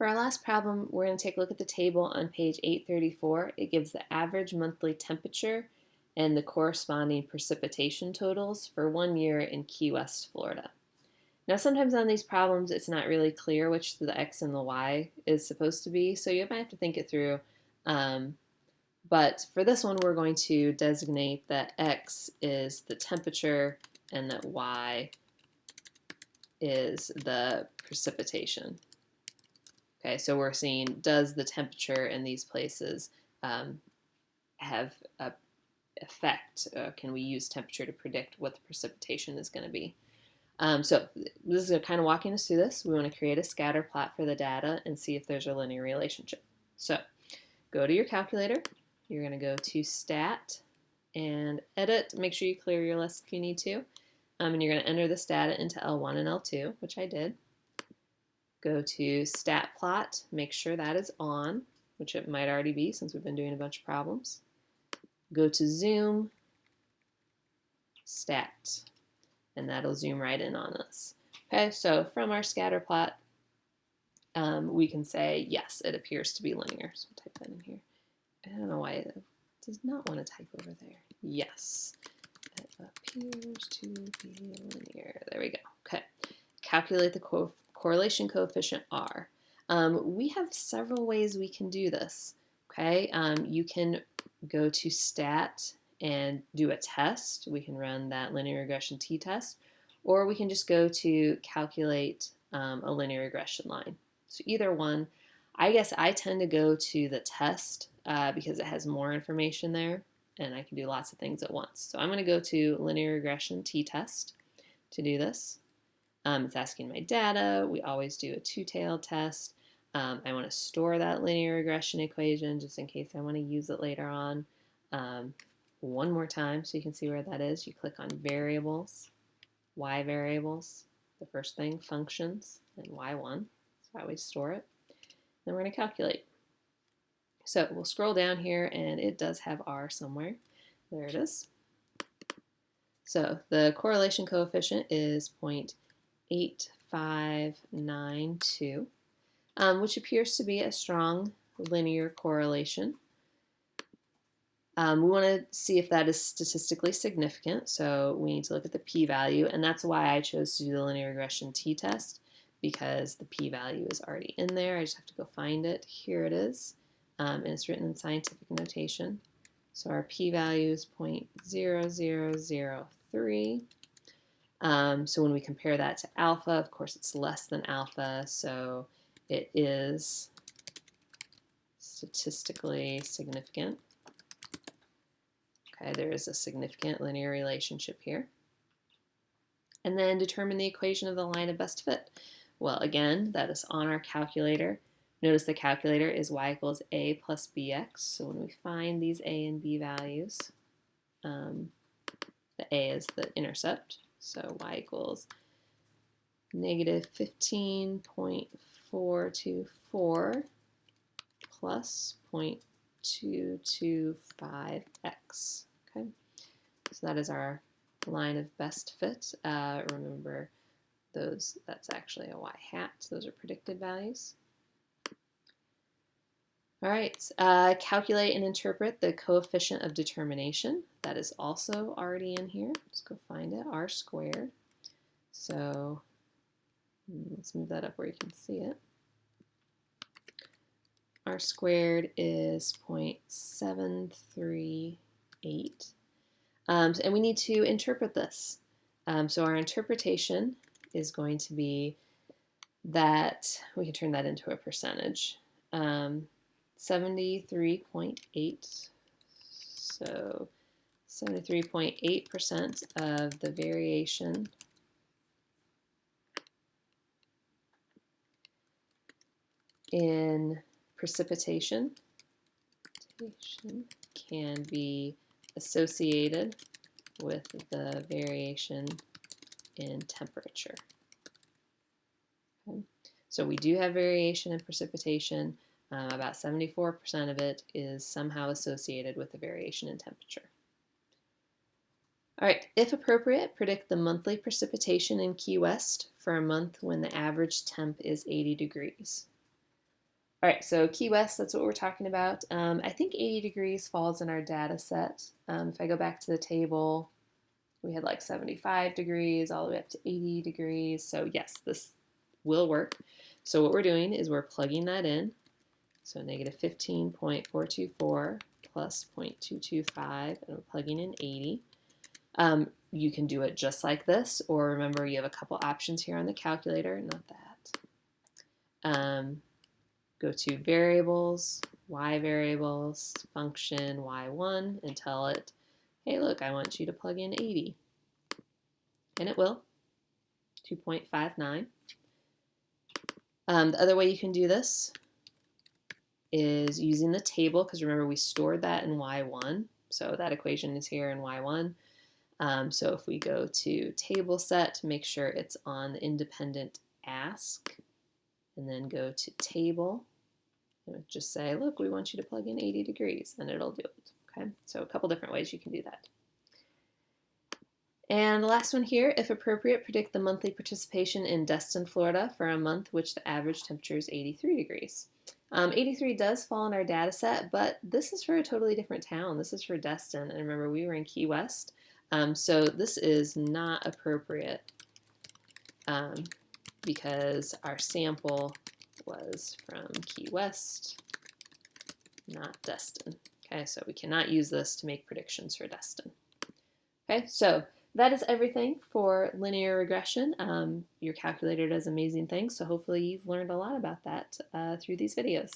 For our last problem, we're going to take a look at the table on page 834. It gives the average monthly temperature and the corresponding precipitation totals for 1 year in Key West, Florida. Now, sometimes on these problems, it's not really clear which the X and the Y is supposed to be, so you might have to think it through. But for this one, we're going to designate that X is the temperature and that Y is the precipitation. Okay, so we're seeing, does the temperature in these places have an effect? Can we use temperature to predict what the precipitation is going to be? So this is kind of walking us through this. We want to create a scatter plot for the data and see if there's a linear relationship. So go to your calculator. You're going to go to Stat and Edit. Make sure you clear your list if you need to. And you're going to enter this data into L1 and L2, which I did. Go to Stat Plot, make sure that is on, which it might already be since we've been doing a bunch of problems. Go to Zoom, Stat, and that'll zoom right in on us. Okay, so from our scatter plot, we can say, yes, it appears to be linear. So I'll type that in here. I don't know why it does not want to type over there. Yes, it appears to be linear. There we go. Okay, calculate the correlation coefficient R. We have several ways we can do this. Okay, you can go to Stat and do a test. We can run that linear regression t-test, or we can just go to calculate a linear regression line. So either one. I guess I tend to go to the test because it has more information there and I can do lots of things at once. So I'm going to go to linear regression t-test to do this. It's asking my data. We always do a two-tailed test. I want to store that linear regression equation just in case I want to use it later on. One more time so you can see where that is. You click on variables, y variables, the first thing, functions, and y1. So I always store it. Then we're going to calculate. So we'll scroll down here and it does have R somewhere. There it is. So the correlation coefficient is 0.8592, which appears to be a strong linear correlation. We want to see if that is statistically significant, so we need to look at the p-value, and that's why I chose to do the linear regression t-test, because the p-value is already in there. I just have to go find it. Here it is, and it's written in scientific notation. So our p-value is 0.0003. So when we compare that to alpha, of course it's less than alpha, so it is statistically significant. Okay, there is a significant linear relationship here. And then determine the equation of the line of best fit. Well, again, that is on our calculator. Notice the calculator is y equals a plus bx. So when we find these a and b values, the a is the intercept. So y equals negative 15.424 plus 0.225x. Okay, so that is our line of best fit. Remember, that's actually a y hat. Those are predicted values. All right, calculate and interpret the coefficient of determination. That is also already in here. Let's go find it, r squared. So let's move that up where you can see it. R squared is 0.738. And we need to interpret this. So our interpretation is going to be that, we can turn that into a percentage. 73.8. So 73.8% of the variation in precipitation can be associated with the variation in temperature. Okay. So we do have variation in precipitation. About 74% of it is somehow associated with the variation in temperature. All right, if appropriate, predict the monthly precipitation in Key West for a month when the average temp is 80 degrees. All right, so Key West, that's what we're talking about. I think 80 degrees falls in our data set. If I go back to the table, we had like 75 degrees all the way up to 80 degrees. So yes, this will work. So what we're doing is we're plugging that in. So negative 15.424 plus 0.225, and we're plugging in 80. You can do it just like this, or remember you have a couple options here on the calculator, not that. Go to variables, y variables, function y1, and tell it, hey look, I want you to plug in 80. And it will, 2.59. The other way you can do this is using the table, because remember we stored that in y1, so that equation is here in y1. So if we go to table set, make sure it's on the independent ask, and then go to table, and just say, look, we want you to plug in 80 degrees, and it'll do it. Okay, so a couple different ways you can do that. And the last one here, if appropriate, predict the monthly participation in Destin, Florida for a month which the average temperature is 83 degrees. 83 does fall in our data set, but this is for a totally different town. This is for Destin, and remember we were in Key West. So this is not appropriate because our sample was from Key West, not Destin. Okay, so we cannot use this to make predictions for Destin. Okay, so that is everything for linear regression. Your calculator does amazing things, so hopefully you've learned a lot about that through these videos.